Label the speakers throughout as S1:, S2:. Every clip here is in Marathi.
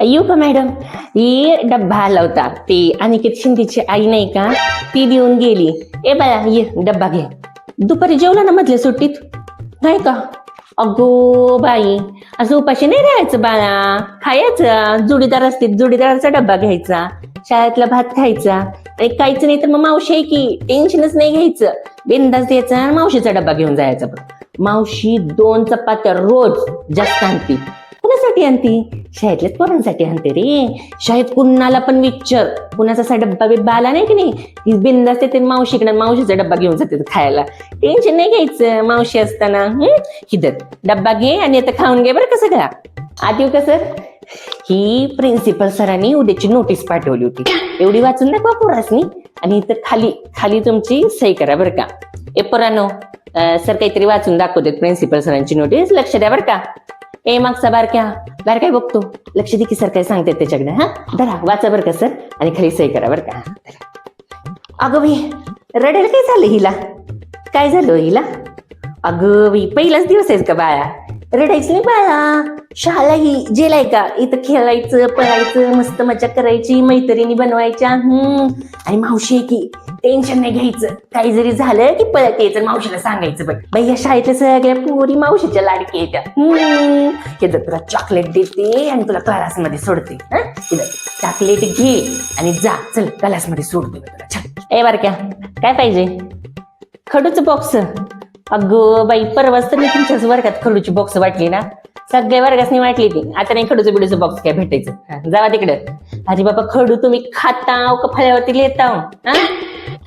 S1: येऊ का मॅडम? ही डब्बा आला होता, ती अनिकेत शिंदेची आई नाही का, ती देऊन गेली. ए बाया, ये डब्बा घे. दुपारी जेवला ना मधल्या सुट्टीत? नाही का? अगो बाई, असं उपाशी नाही राहायचं बाळा, खायचं. जोडीदार असतील, जोडीदाराचा डब्बा घ्यायचा, शाळेतला भात खायचा. आणि काहीच नाही तर मग मावशी आहे की, टेन्शनच नाही घ्यायचं, बिनधास्त द्यायचा आणि मावशीचा डब्बा घेऊन जायचा. मावशी 2 चपात्या रोज जास्त आणती. कुणासाठी आणती? शाळेतल्याच पोरांसाठी आणते रे. शाळेत कुणाला पण विचार, कुणाचा असा डब्बा बिब्बा आला नाही की नाही, ती बिनधास्त येते मावशीकडे, मावशीचा डब्बा घेऊन जाते खायला. टेन्शन नाही घ्यायचं मावशी असताना. हिदर डब्बा घे आणि आता खाऊन घे बरं. कसं का आत येऊ का सर? ही प्रिन्सिपल सरांनी उद्याची नोटीस पाठवली होती, एवढी वाचून दाखवा पोरासनी. आणि इथं खाली खाली तुमची सही करा बरं का. ए पोरांनो, सर काहीतरी वाचून दाखवतात प्रिन्सिपल सरांची नोटीस, लक्ष द्या बरं का. ए मागचा बारक्या, बारकाय बघतो, लक्ष दे की सर काय सांगतात त्याच्याकडे. हा धरा, वाचा बरं का सर, आणि खाली सही करा बरं का. अगं बाई, रडेल काय झालं हिला? काय झालं हिला? अगं बाई, पहिलाच दिवस आहेस का बाळा? रडायचं नाही बाळा, शाळा ही जेल आहे का? इथं खेळायचं, पळायचं, मस्त मजा करायची, मैत्रिणी बनवायच्या. आणि मावशी आहे की, टेन्शन नाही घ्यायचं, काही जरी झालं की पळत यायचं, मावशीला सांगायचं. बघ बाई, या शाळेतल्या सगळ्या पोरी मावशीच्या लाडकी येत्या. हे जर तुला चॉकलेट देते आणि तुला क्लासमध्ये सोडते. चॉकलेट घे आणि जा, चल क्लासमध्ये सोडते तुला. छान. ए बारक्या, काय पाहिजे? खडूचं बॉक्स? अगं बाई, परवाच तर मी तुमच्याच वर्गात खडूची बॉक्स वाटली ना, सगळ्या वर्गासनी वाटली ती. आता नाही खडूचं बिडूचं बॉक्स काय भेटायचं. जावा तिकडं. अरे बाबा, खडू तुम्ही खाताव का फळ्यावरती लिहिताव?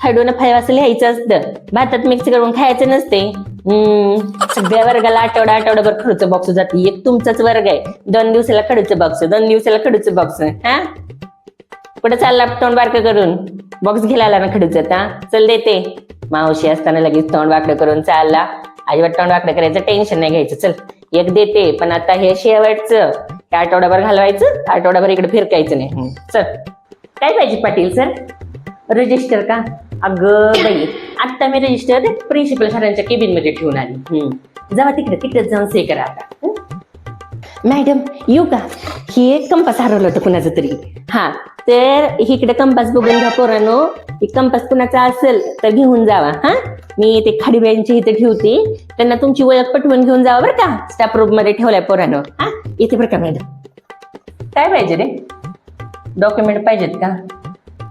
S1: खडून फळ्यावर लिहायचं असतं, भातात मिक्स करून खायचं नसते. सगळ्या वर्गाला आठवडाभर खडूचं बॉक्स जाते. एक तुमचाच वर्ग आहे, 2 दिवसाला खडूचं बॉक्स, 2 दिवसाला खडूचं बॉक्स. कुठं चालला तोंड बारकं करून? बॉक्स घ्यायला आला ना खडूचं? आता चल देते. मावशी असताना लगेच तोंड वाकडं करून चालला. अजिबात तोंड वाकडं करायचं, टेन्शन नाही घ्यायचं. चल एक देते, पण आता हे शेवटचं, आठवडाभर घालवायचं, आठवडाभर इकडे फिरकायचं नाही. चल. काय पाहिजे पाटील सर? रजिस्टर का? अगं बाई, आता मी रजिस्टर प्रिन्सिपल सरांच्या केबिन मध्ये ठेवून आली. जावा तिकडे जाऊन से करा आता. मॅडम येऊ का? हे कंपास हरवलं होतं कुणाचं तरी. हा, तर इकडे कंपास बघून घ्या पोरांनो. कंपास कुणाचा असेल तर घेऊन जावा. मी ते खाडीबाईंची इथे ठेवते, त्यांना तुमची ओळख पटवून घेऊन जावा बरं का. स्टाफ रूम मध्ये ठेवलाय पोरांनो. येते बरं का मॅडम. काय पाहिजे रे? डॉक्युमेंट पाहिजेत का?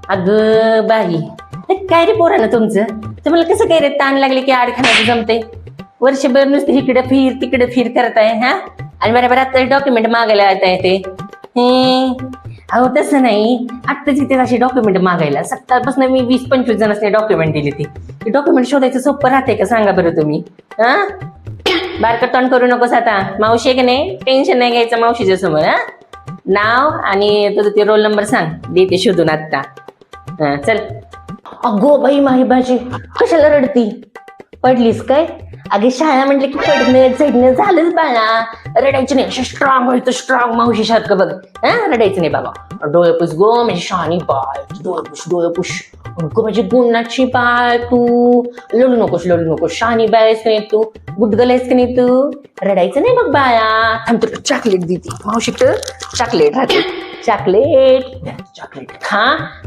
S1: अगं बाई, काय रे पोरांनो तुमचं? तुम्हाला कसं काय रे ताण लागले की आडखाण्याचं जमते? वर्षभर नुसते इकडे फिर तिकडे फिर करताय. आणि बरोबर आता डॉक्युमेंट मागायला येत आहे ते. अहो तसं नाही, आत्ताच इथे असे डॉक्युमेंट मागायला. सकाळपासून मी 20-25 जणांनी डॉक्युमेंट दिली. ती डॉक्युमेंट शोधायचं सोपं राहते का सांगा बरं तुम्ही? बारकं तोंड करू नकोस आता. मावशी की नाही, टेन्शन नाही घ्यायचं मावशीच्या समोर. नाव आणि तुझं ते रोल नंबर सांग, देते शोधून आत्ता. चल. अगो बाई, माही भाजी कशाला रडती? पडलीस काय? अगे शाळा म्हटलं की पडणं चढणं झालंच बाळा. रडायचं नाही, असं स्ट्रॉंग व्हायचं, स्ट्रॉंग मावशी सारखं बघ. रडायचं नाही बाबा. डोळे पुस गो, म्हणजे शानी बाळ. डोळे पुश गो, म्हणजे गुणाची बाळ. तू लढू नकोस. शानी बाळ आहेस का नाही तू? गुडगल आहेस का नाही तू? रडायचं नाही बघ बाळा. थांब, तुला चॉकलेट देते मावशी. तर चॉकलेट राहते, चॉकलेट खा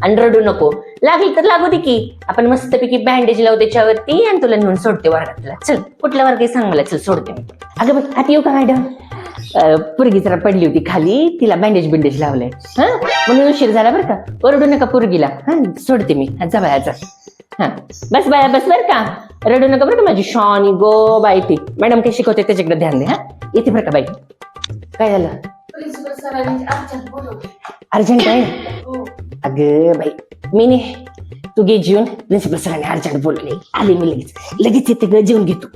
S1: आणि रडू नको. लागली तर लागू दे की, आपण मस्तपैकी बँडेज लावू त्याच्यावरती आणि तुला नेऊन सोडते वर्गातला. चल, कुठला वर्ग सांग मला, चल सोडते मी. अगं बघ, आता येऊ का मॅडम? पोरगी जरा पडली होती खाली, तिला बँडेज लावलंय. म्हणून उशीर झाला बरं का. ओरडू नका पोरगीला. सोडते मी. जा बाया जा. बस बाया बस बरं का, रडू नका बरं का माझी शॉनी गो बाई. ती मॅडम काय शिकवते त्याच्याकडे ध्यान दे. येते बरं का बाई. काय झालं? अर्जंट आहे? अगं बाई, मी नाही, तू घे जेवून. प्रिन्सिपल सरांनी अर्जंट बोलले. आले मी लगेच येते ग, जेवून घेतो.